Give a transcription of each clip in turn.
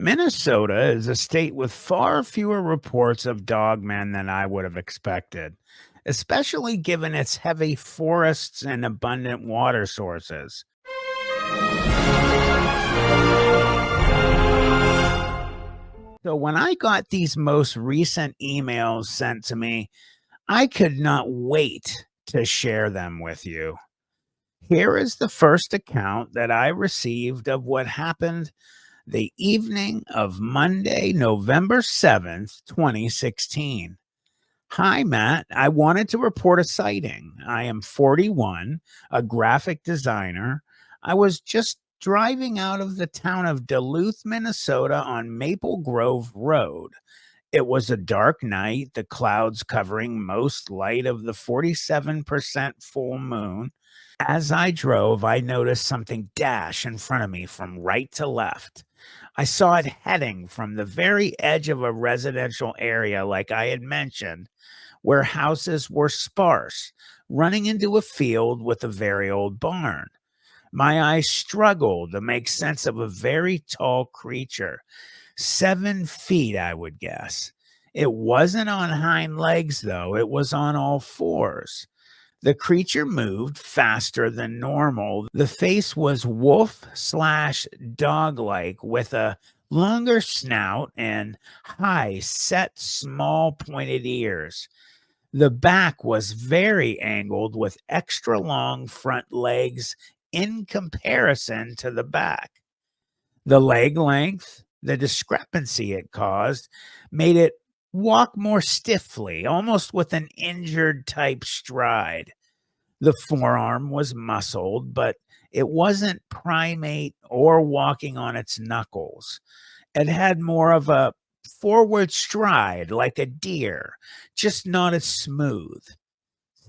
Minnesota is a state with far fewer reports of dogmen than I would have expected, especially given its heavy forests and abundant water sources. So when I got these most recent emails sent to me, I could not wait to share them with you. Here is the first account that I received of what happened the evening of Monday, November 7th, 2016. Hi, Matt. I wanted to report a sighting. I am 41, a graphic designer. I was just driving out of the town of Duluth, Minnesota on Maple Grove Road. It was a dark night, the clouds covering most light of the 47% full moon. As I drove, I noticed something dash in front of me from right to left. I saw it heading from the very edge of a residential area, like I had mentioned, where houses were sparse, running into a field with a very old barn. My eyes struggled to make sense of a very tall creature, 7 feet, I would guess. It wasn't on hind legs, though, it was on all fours. The creature moved faster than normal. The face was wolf slash dog like with a longer snout and high, set, small, pointed ears. The back was very angled with extra long front legs in comparison to the back. The leg length, the discrepancy it caused, made it walk more stiffly, almost with an injured type stride. The forearm was muscled, but it wasn't primate or walking on its knuckles. It had more of a forward stride like a deer, just not as smooth.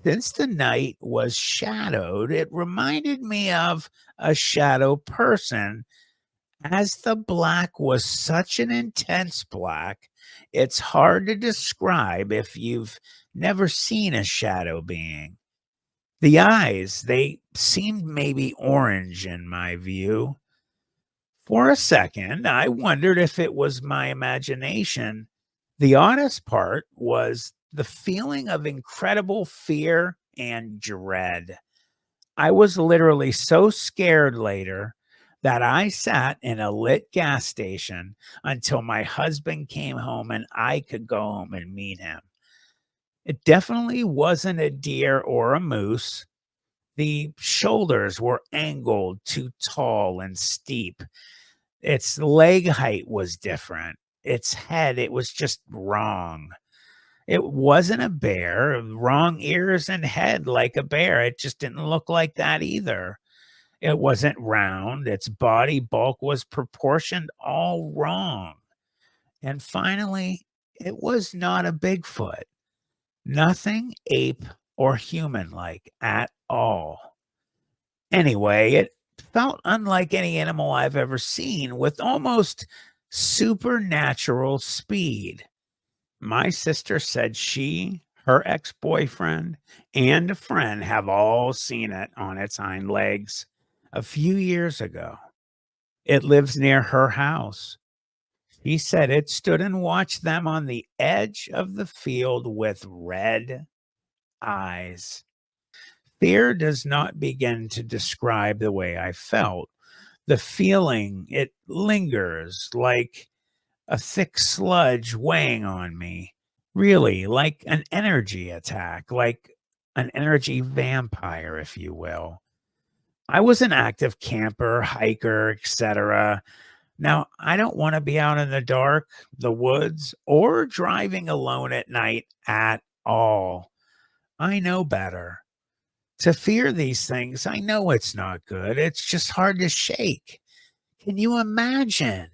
Since the night was shadowed, it reminded me of a shadow person, as the black was such an intense black, it's hard to describe if you've never seen a shadow being. The eyes, they seemed maybe orange in my view. For a second, I wondered if it was my imagination. The oddest part was the feeling of incredible fear and dread. I was literally so scared later that I sat in a lit gas station until my husband came home and I could go home and meet him. It definitely wasn't a deer or a moose. The shoulders were angled, too tall and steep. Its leg height was different. Its head, it was just wrong. It wasn't a bear, wrong ears and head like a bear. It just didn't look like that either. It wasn't round. Its body bulk was proportioned all wrong. And finally, it was not a Bigfoot. Nothing ape or human like at all. Anyway, it felt unlike any animal I've ever seen with almost supernatural speed. My sister said she, her ex boyfriend, and a friend have all seen it on its hind legs a few years ago. It lives near her house. She said it stood and watched them on the edge of the field with red eyes. Fear does not begin to describe the way I felt. The feeling, it lingers like a thick sludge weighing on me. Really, like an energy attack, like an energy vampire, if you will. I was an active camper, hiker, etc. Now, I don't want to be out in the dark, the woods, or driving alone at night at all. I know better. To fear these things, I know it's not good. It's just hard to shake. Can you imagine?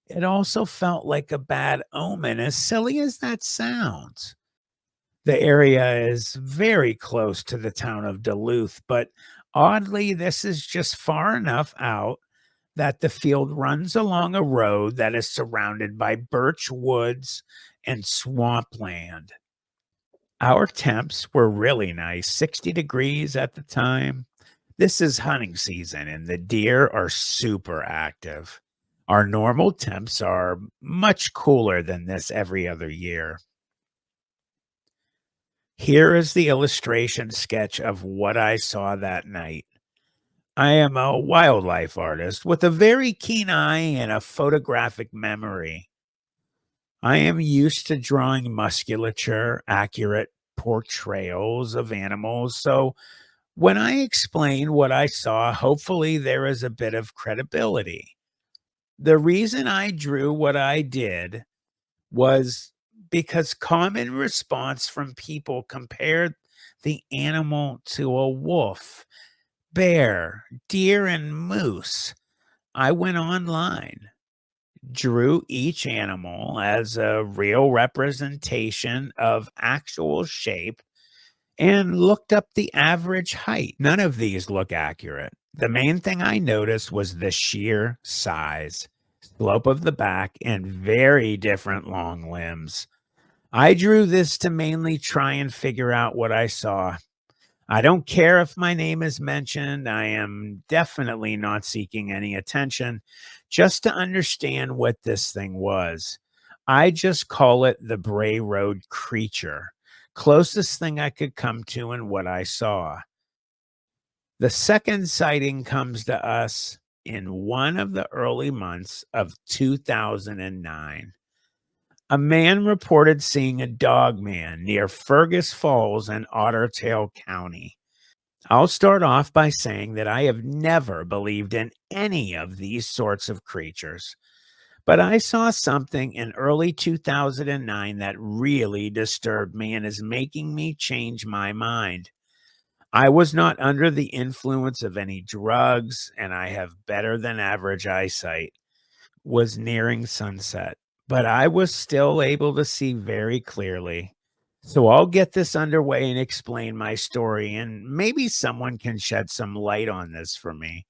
It also felt like a bad omen, as silly as that sounds. The area is very close to the town of Duluth, but oddly, this is just far enough out that the field runs along a road that is surrounded by birch woods and swampland. Our temps were really nice, 60 degrees at the time. This is hunting season, and the deer are super active. Our normal temps are much cooler than this every other year. Here is the illustration sketch of what I saw that night. I am a wildlife artist with a very keen eye and a photographic memory. I am used to drawing musculature, accurate portrayals of animals, so when I explain what I saw, hopefully there is a bit of credibility. The reason I drew what I did was because common response from people compared the animal to a wolf, bear, deer, and moose. I went online, drew each animal as a real representation of actual shape, and looked up the average height. None of these look accurate. The main thing I noticed was the sheer size, slope of the back, and very different long limbs. I drew this to mainly try and figure out what I saw. I don't care if my name is mentioned. I am definitely not seeking any attention, just to understand what this thing was. I just call it the Bray Road creature. Closest thing I could come to in what I saw. The second sighting comes to us in one of the early months of 2009. A man reported seeing a dogman near Fergus Falls in Ottertail County. I'll start off by saying that I have never believed in any of these sorts of creatures, but I saw something in early 2009 that really disturbed me and is making me change my mind. I was not under the influence of any drugs, and I have better than average eyesight. Was nearing sunset, but I was still able to see very clearly. So I'll get this underway and explain my story, and maybe someone can shed some light on this for me.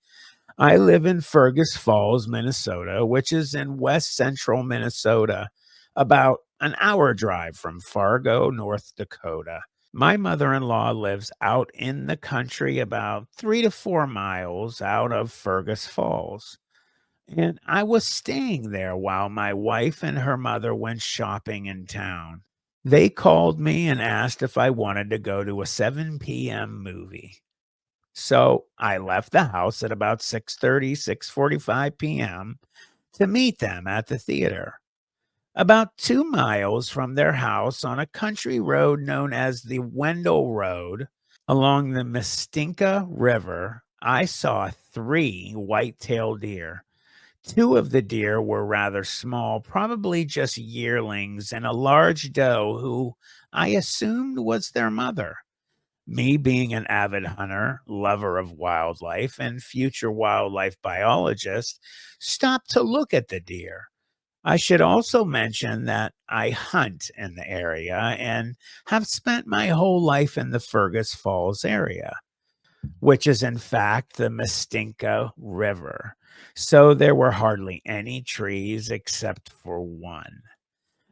I live in Fergus Falls, Minnesota, which is in west central Minnesota, about an hour drive from Fargo, North Dakota. My mother in law lives out in the country about 3 to 4 miles out of Fergus Falls. And I was staying there while my wife and her mother went shopping in town. They called me and asked if I wanted to go to a 7 p.m. movie. So I left the house at about 6:30, 6:45 p.m. to meet them at the theater. About 2 miles from their house on a country road known as the Wendell Road along the Mistinka River, I saw three white-tailed deer. Two of the deer were rather small, probably just yearlings, and a large doe who I assumed was their mother. Me being an avid hunter, lover of wildlife, and future wildlife biologist, stopped to look at the deer. I should also mention that I hunt in the area and have spent my whole life in the Fergus Falls area, which is in fact the Mistinka River. So there were hardly any trees except for one.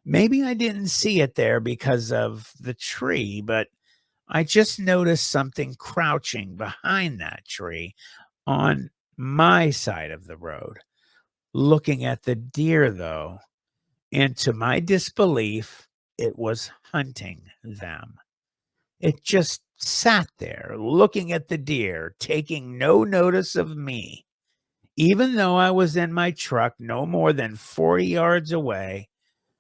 Maybe I didn't see it there because of the tree, but I just noticed something crouching behind that tree on my side of the road. Looking at the deer, though, and to my disbelief, it was hunting them. It just sat there looking at the deer, taking no notice of me. Even though I was in my truck no more than 40 yards away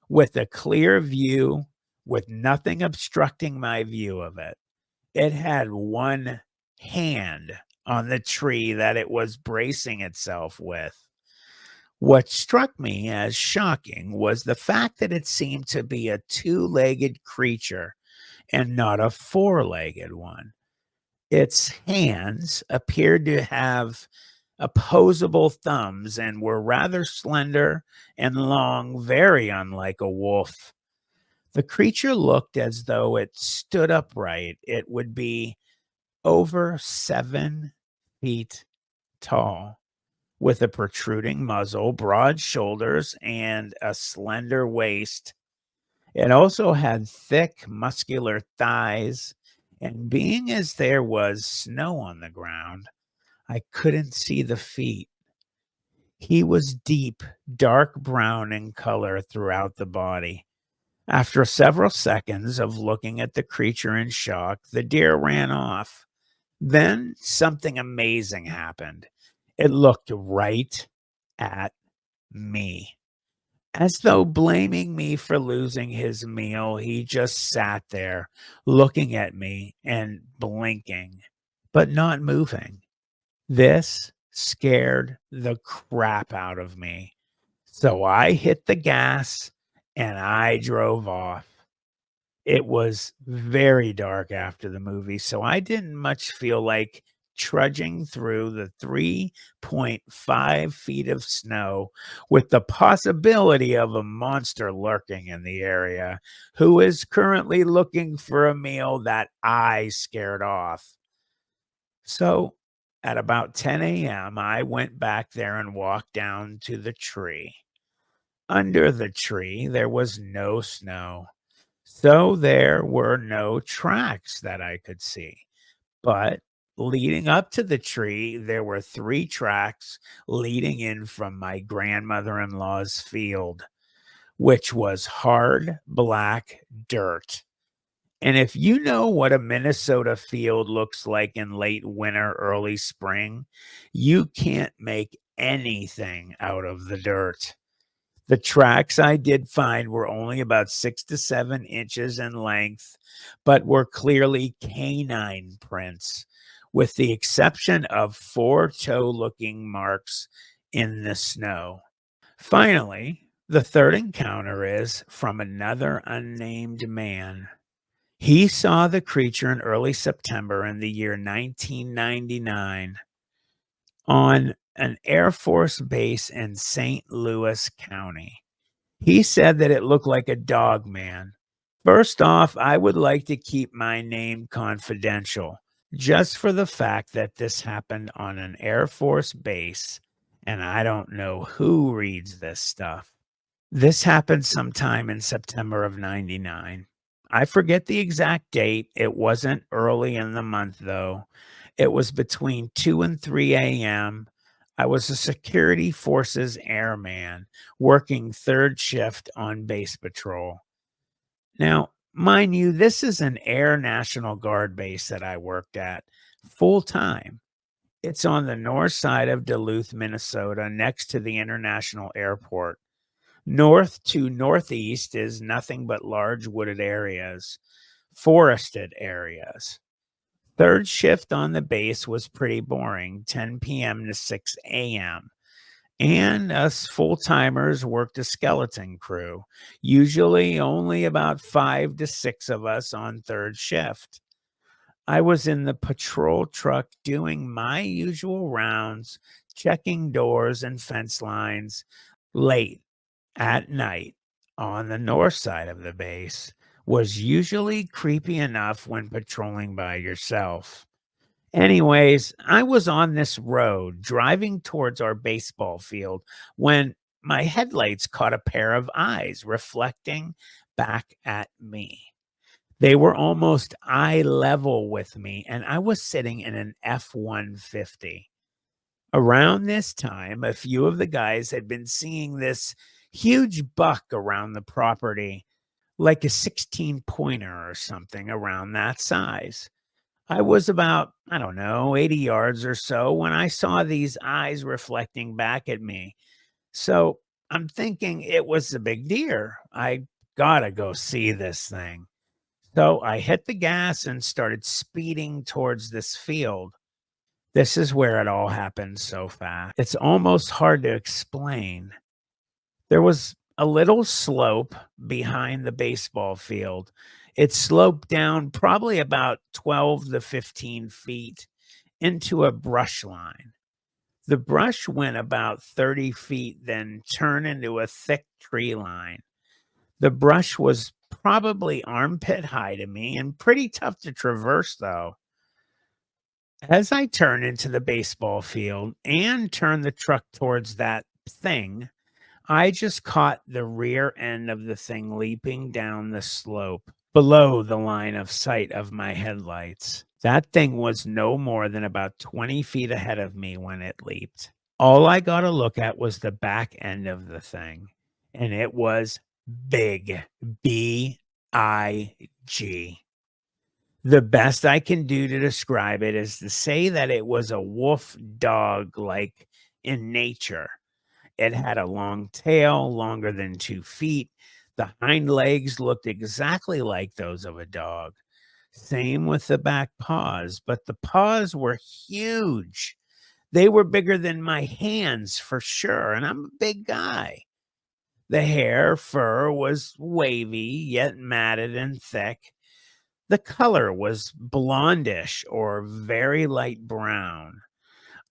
with a clear view, with nothing obstructing my view of it, it had one hand on the tree that it was bracing itself with. What struck me as shocking was the fact that it seemed to be a two-legged creature and not a four-legged one. Its hands appeared to have opposable thumbs and were rather slender and long, very unlike a wolf. The creature looked as though it stood upright. It would be over 7 feet tall, with a protruding muzzle, broad shoulders, and a slender waist. It also had thick, muscular thighs, and being as there was snow on the ground, I couldn't see the feet. He was deep, dark brown in color throughout the body. After several seconds of looking at the creature in shock, the deer ran off. Then something amazing happened. It looked right at me. As though blaming me for losing his meal, he just sat there looking at me and blinking, but not moving. This scared the crap out of me. So I hit the gas and I drove off. It was very dark after the movie, so I didn't much feel like trudging through the 3.5 feet of snow with the possibility of a monster lurking in the area who is currently looking for a meal that I scared off. So at about 10 a.m., I went back there and walked down to the tree. Under the tree, there was no snow. So there were no tracks that I could see. But leading up to the tree, there were three tracks leading in from my grandmother in law's field, which was hard black dirt. And if you know what a Minnesota field looks like in late winter, early spring, you can't make anything out of the dirt. The tracks I did find were only about 6 to 7 inches in length, but were clearly canine prints, with the exception of four toe looking marks in the snow. Finally, the third encounter is from another unnamed man. He saw the creature in early September in the year 1999 on an Air Force base in St. Louis County. He said that it looked like a dog man. First off, I would like to keep my name confidential, just for the fact that this happened on an Air Force base, and I don't know who reads this stuff. This happened sometime in September of 99. I forget the exact date. It wasn't early in the month, though. It was between 2 and 3 a.m. I was a security forces airman working third shift on base patrol. Now, mind you, this is an Air National Guard base that I worked at full time. It's on the north side of Duluth, Minnesota, next to the International Airport. North to northeast is nothing but large wooded areas, forested areas. Third shift on the base was pretty boring, 10 p.m. to 6 a.m. And us full timers worked a skeleton crew, usually only about 5 to 6 of us on third shift. I was in the patrol truck doing my usual rounds, checking doors and fence lines late at night on the north side of the base was usually creepy enough when patrolling by yourself. Anyways, I was on this road driving towards our baseball field when my headlights caught a pair of eyes reflecting back at me. They were almost eye level with me, and I was sitting in an F 150. Around this time, a few of the guys had been seeing this huge buck around the property, like a 16 pointer or something around that size. I was about, I don't know, 80 yards or so when I saw these eyes reflecting back at me. So I'm thinking it was a big deer. I gotta go see this thing. So I hit the gas and started speeding towards this field. This is where it all happened so fast. It's almost hard to explain. There was a little slope behind the baseball field. It sloped down probably about 12 to 15 feet into a brush line. The brush went about 30 feet, then turned into a thick tree line. The brush was probably armpit high to me and pretty tough to traverse, though. As I turned into the baseball field and turned the truck towards that thing, I just caught the rear end of the thing leaping down the slope below the line of sight of my headlights. That thing was no more than about 20 feet ahead of me when it leaped. All I got to look at was the back end of the thing, and it was big. Big. The best I can do to describe it is to say that it was a wolf dog like in nature. It had a long tail, longer than 2 feet. The hind legs looked exactly like those of a dog. Same with the back paws, but the paws were huge. They were bigger than my hands for sure, and I'm a big guy. The hair, fur was wavy, yet matted and thick. The color was blondish or very light brown.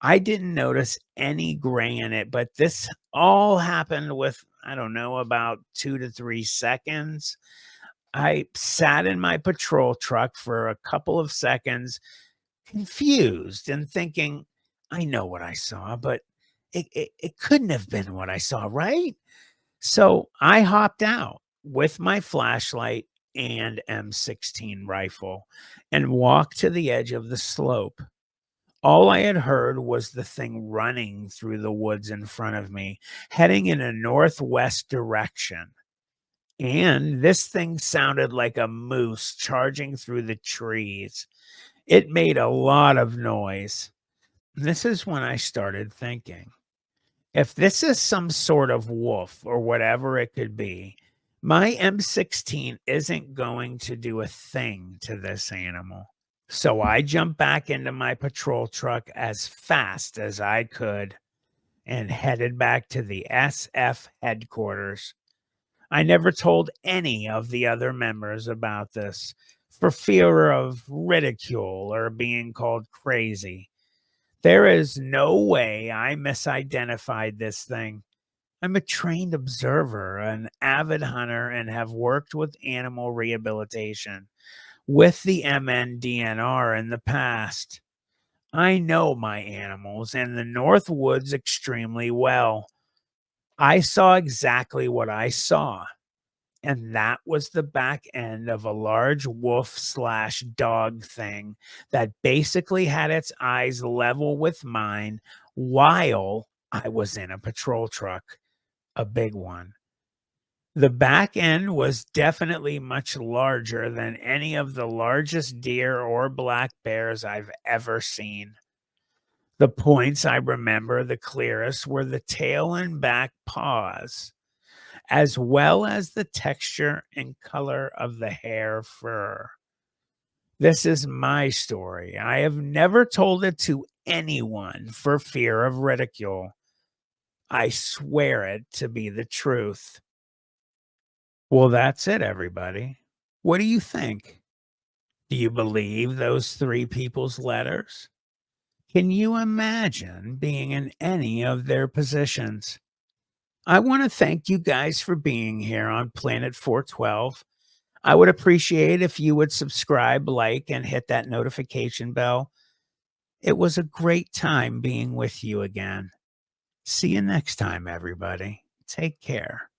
I didn't notice any gray in it, but this all happened with, I don't know, about 2 to 3 seconds. I sat in my patrol truck for a couple of seconds, confused and thinking, I know what I saw, but it couldn't have been what I saw, right? So I hopped out with my flashlight and M16 rifle and walked to the edge of the slope. All I had heard was the thing running through the woods in front of me, heading in a northwest direction. And this thing sounded like a moose charging through the trees. It made a lot of noise. This is when I started thinking, if this is some sort of wolf or whatever it could be, my M16 isn't going to do a thing to this animal. So I jumped back into my patrol truck as fast as I could and headed back to the SF headquarters. I never told any of the other members about this for fear of ridicule or being called crazy. There is no way I misidentified this thing. I'm a trained observer, an avid hunter, and have worked with animal rehabilitation with the MNDNR in the past. I know my animals and the North Woods extremely well. I saw exactly what I saw, and that was the back end of a large wolf slash dog thing that basically had its eyes level with mine while I was in a patrol truck, a big one. The back end was definitely much larger than any of the largest deer or black bears I've ever seen. The points I remember the clearest were the tail and back paws, as well as the texture and color of the hair fur. This is my story. I have never told it to anyone for fear of ridicule. I swear it to be the truth. Well, that's it, everybody. What do you think? Do you believe those three people's letters? Can you imagine being in any of their positions? I want to thank you guys for being here on Planet 412. I would appreciate if you would subscribe, like, and hit that notification bell. It was a great time being with you again. See you next time, everybody. Take care.